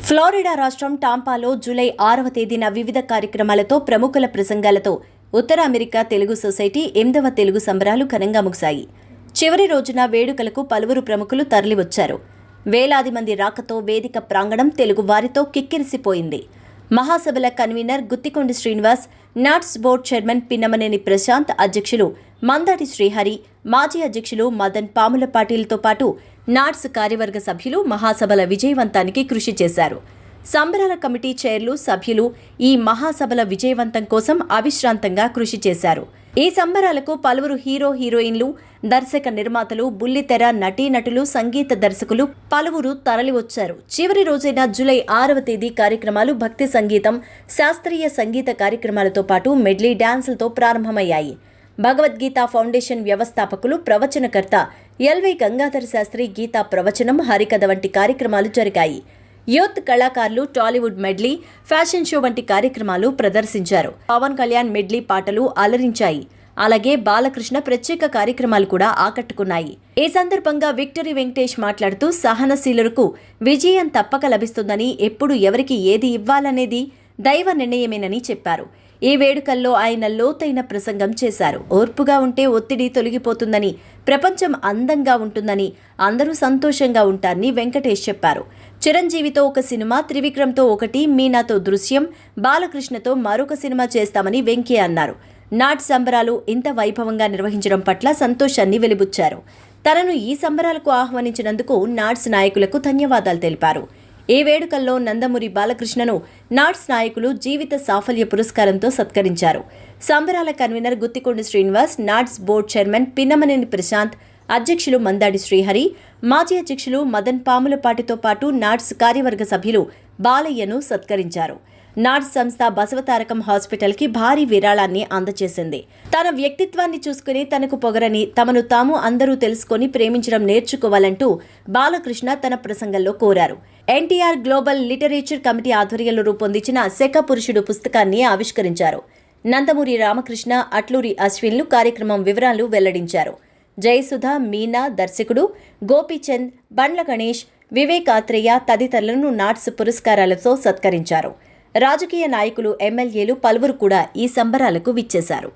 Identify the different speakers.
Speaker 1: Florida రాష్ట్రం టాంపాలో July 6వ తేదీన వివిధ కార్యక్రమాలతో ప్రముఖుల ప్రసంగాలతో ఉత్తర అమెరికా తెలుగు సొసైటీ 8వ తెలుగు సంబరాలు ఘనంగా ముగిశాయి. చివరి రోజున వేడుకలకు పలువురు ప్రముఖులు తరలివచ్చారు. వేలాది మంది రాకతో వేదిక ప్రాంగణం తెలుగు వారితో కిక్కిరిసిపోయింది. మహాసభల convener Guttikonda Srinivas, NATS board chairman Pinnamaneni Prashant, అధ్యక్షులు మందాటి శ్రీహరి, మాజీ అధ్యక్షులు మదన్ పాముల పాటిల్తో పాటు నాట్స్ కార్యవర్గ సభ్యులు మహాసభల విజయవంతానికి కృషి చేశారు. సంబరాల కమిటీ చైర్లు, సభ్యులు ఈ మహాసభల విజయవంతం కోసం అవిశ్రాంతంగా కృషి చేశారు. ఈ సంబరాలకు పలువురు హీరో హీరోయిన్లు, దర్శక నిర్మాతలు, బుల్లితెర నటీనటులు, సంగీత దర్శకులు పలువురు తరలివచ్చారు. చివరి రోజైన జూలై 6వ తేదీ కార్యక్రమాలు భక్తి సంగీతం, శాస్త్రీయ సంగీత కార్యక్రమాలతో పాటు మెడ్లీ డాన్సులతో ప్రారంభమయ్యాయి. భగవద్గీత ఫౌండేషన్ వ్యవస్థాపకులు, ప్రవచనకర్త ఎల్వై గంగాధర శాస్త్రి గీతా ప్రవచనం, హరికథ వంటి కార్యక్రమాలు జరిగాయి. యూత్ కళాకారులు టాలీవుడ్ మెడ్లీ, ఫ్యాషన్ షో వంటి కార్యక్రమాలు ప్రదర్శించారు. పవన్ కళ్యాణ్ మెడ్లీ పాటలు అలరించాయి. అలాగే బాలకృష్ణ ప్రత్యేక కార్యక్రమాలు కూడా ఆకట్టుకున్నాయి. ఈ సందర్భంగా విక్టరీ వెంకటేష్ మాట్లాడుతూ సహనశీలులకు విజయం తప్పక లభిస్తుందని, ఎప్పుడు ఎవరికి ఏది ఇవ్వాలనేది దైవ నిర్ణయమేనని చెప్పారు. ఈ వేడుకల్లో ఆయన లోతైన ప్రసంగం చేశారు. ఓర్పుగా ఉంటే ఒత్తిడి తొలగిపోతుందని, ప్రపంచం అందంగా ఉంటుందని, అందరూ సంతోషంగా ఉంటారని వెంకటేష్ చెప్పారు. చిరంజీవితో ఒక సినిమా, త్రివిక్రమ్తో ఒకటి, మీనాతో దృశ్యం, బాలకృష్ణతో మరొక సినిమా చేస్తామని వెంకయ్య అన్నారు. నాట్ సంబరాలు ఇంత వైభవంగా నిర్వహించడం పట్ల సంతోషాన్ని వెలిబుచ్చారు. తనను ఈ సంబరాలకు ఆహ్వానించినందుకు నాట్స్ నాయకులకు ధన్యవాదాలు తెలిపారు. ఈ వేడుకల్లో నందమూరి బాలకృష్ణను నాట్స్ నాయకులు జీవిత సాఫల్య పురస్కారంతో సత్కరించారు. సంబరాల convener Guttikonda Srinivas, NATS board chairman Pinnamaneni Prashant, అధ్యక్షులు మందాడి శ్రీహరి, మాజీ అధ్యక్షులు మదన్ పాములపాటితో పాటు నాట్స్ కార్యవర్గ సభ్యులు బాలయ్యను సత్కరించారు. నాట్స్ సంస్థ బసవతారకం హాస్పిటల్కి భారీ విరాళాన్ని అందజేసింది. తన వ్యక్తిత్వాన్ని చూసుకుని తనకు పొగరని, తమను తాము అందరూ తెలుసుకొని ప్రేమించడం నేర్చుకోవాలంటూ బాలకృష్ణ తన ప్రసంగంలో కోరారు. ఎన్టీఆర్ గ్లోబల్ లిటరేచర్ కమిటీ ఆధ్వర్యంలో రూపొందించిన శక పురుషుడు పుస్తకాన్ని ఆవిష్కరించారు. నందమూరి రామకృష్ణ, అట్లూరి అశ్విన్లు కార్యక్రమం వివరాలు వెల్లడించారు. జయసుధ, మీనా, దర్శకుడు గోపీచంద్, బండ్ల గణేష్, వివేక్ ఆత్రేయ తదితరులను నాట్స్ పురస్కారాలతో సత్కరించారు. రాజకీయ నాయకులు, ఎమ్మెల్యేలు పలువురు కూడా ఈ సంబరాలకు విచ్చేశారు.